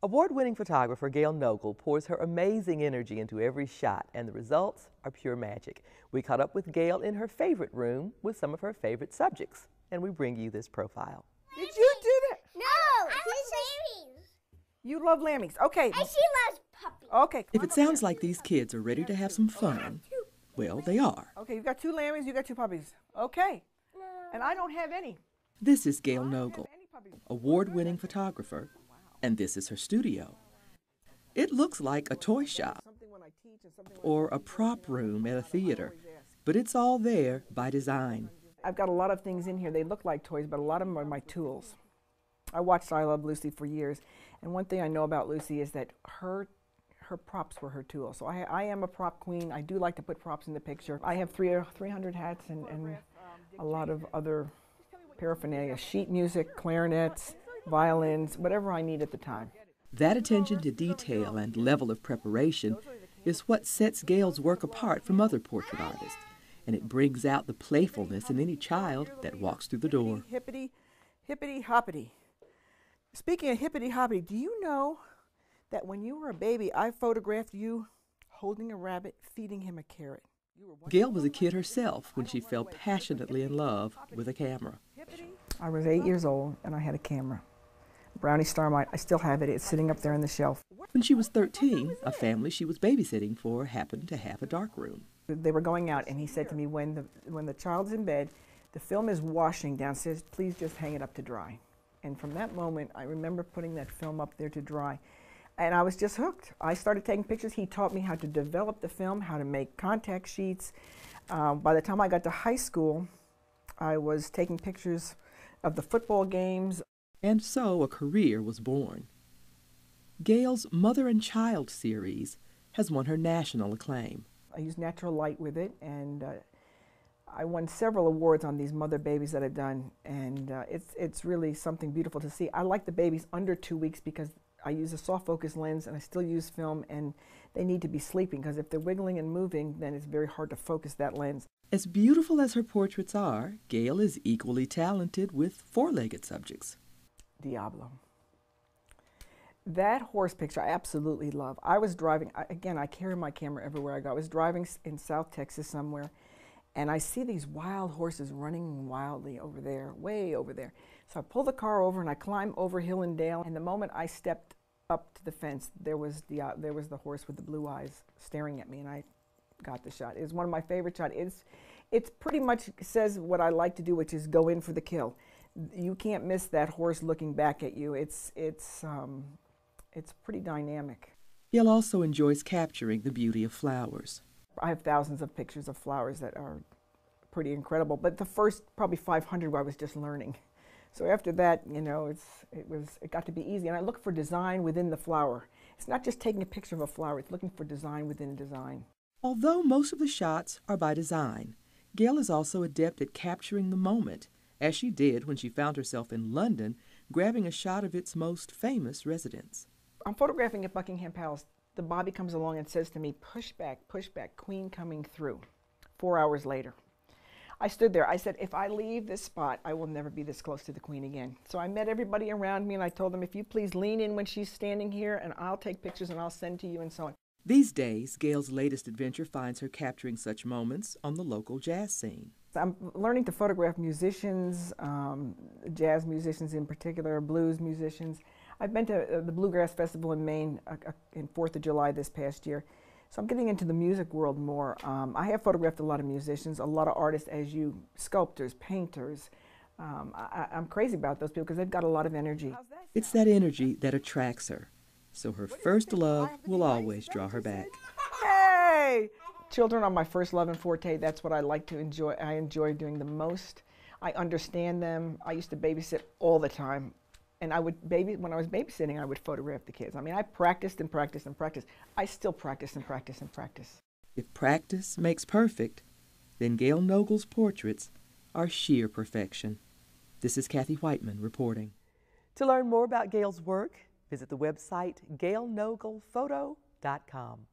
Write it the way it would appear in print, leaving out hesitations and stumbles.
Award-winning photographer Gail Nogle pours her amazing energy into every shot, and the results are pure magic. We caught up with Gail in her favorite room with some of her favorite subjects, and we bring you this profile. Did you do that? No, I love lammies. You love lammies. Okay. And she loves puppies. Okay. If it sounds like these kids are ready to have some fun, well, they are. Okay, you've got 2 lammies, you got 2 puppies. Okay. And I don't have any. This is Gail Nogle, award-winning photographer, and this is her studio. It looks like a toy shop or a prop room at a theater, but it's all there by design. I've got a lot of things in here. They look like toys, but a lot of them are my tools. I watched I Love Lucy for years, and one thing I know about Lucy is that her props were her tools. So I am a prop queen. I do like to put props in the picture. I have 300 hats and a lot of other paraphernalia, sheet music, clarinets, violins, whatever I need at the time. That attention to detail and level of preparation is what sets Gail's work apart from other portrait artists, and it brings out the playfulness in any child that walks through the door. Hippity, hippity, hoppity. Speaking of hippity, hoppity, do you know that when you were a baby, I photographed you holding a rabbit, feeding him a carrot? Gail was a kid herself when she fell passionately in love with a camera. I was 8 years old, and I had a camera. Brownie Starlight, I still have it. It's sitting up there on the shelf. When she was 13, a family she was babysitting for happened to have a dark room. They were going out, and he said to me, when the child's in bed, the film is washing downstairs, please just hang it up to dry. And from that moment, I remember putting that film up there to dry. And I was just hooked. I started taking pictures. He taught me how to develop the film, how to make contact sheets. By the time I got to high school, I was taking pictures of the football games. And so a career was born. Gail's Mother and Child series has won her national acclaim. I used natural light with it, and I won several awards on these mother babies that I've done, and it's really something beautiful to see. I like the babies under 2 weeks because I use a soft focus lens, and I still use film, and they need to be sleeping because if they're wiggling and moving, then it's very hard to focus that lens. As beautiful as her portraits are, Gail is equally talented with four-legged subjects. Diablo. That horse picture I absolutely love. I was driving, again, I carry my camera everywhere I go. I was driving in South Texas somewhere, and I see these wild horses running wildly over there, way over there. So I pull the car over and I climb over hill and dale, and the moment I stepped up to the fence, there was the horse with the blue eyes staring at me, and I got the shot. It's one of my favorite shots. It's pretty much says what I like to do, which is go in for the kill. You can't miss that horse looking back at you. It's pretty dynamic. Gail also enjoys capturing the beauty of flowers. I have thousands of pictures of flowers that are pretty incredible, but the first probably 500 I was just learning. So after that, you know, it got to be easy, and I look for design within the flower. It's not just taking a picture of a flower, it's looking for design within a design. Although most of the shots are by design, Gail is also adept at capturing the moment, as she did when she found herself in London grabbing a shot of its most famous residence. I'm photographing at Buckingham Palace. The Bobby comes along and says to me, push back, Queen coming through. 4 hours later. I stood there. I said, if I leave this spot, I will never be this close to the Queen again. So I met everybody around me and I told them, if you please lean in when she's standing here and I'll take pictures and I'll send to you and so on. These days, Gail's latest adventure finds her capturing such moments on the local jazz scene. I'm learning to photograph musicians, jazz musicians in particular, blues musicians. I've been to the Bluegrass Festival in Maine in 4th of July this past year. So I'm getting into the music world more. I have photographed a lot of musicians, a lot of artists, as you, sculptors, painters. I'm crazy about those people because they've got a lot of energy. It's that energy that attracts her. So her first love will always draw her back. Hey! Children are my first love and forte. That's what I like to enjoy. I enjoy doing the most. I understand them. I used to babysit all the time. And when I was babysitting, I would photograph the kids. I mean, I practiced and practiced and practiced. I still practice and practice and practice. If practice makes perfect, then Gail Nogle's portraits are sheer perfection. This is Kathy Whiteman reporting. To learn more about Gail's work, visit the website gailnoglephoto.com.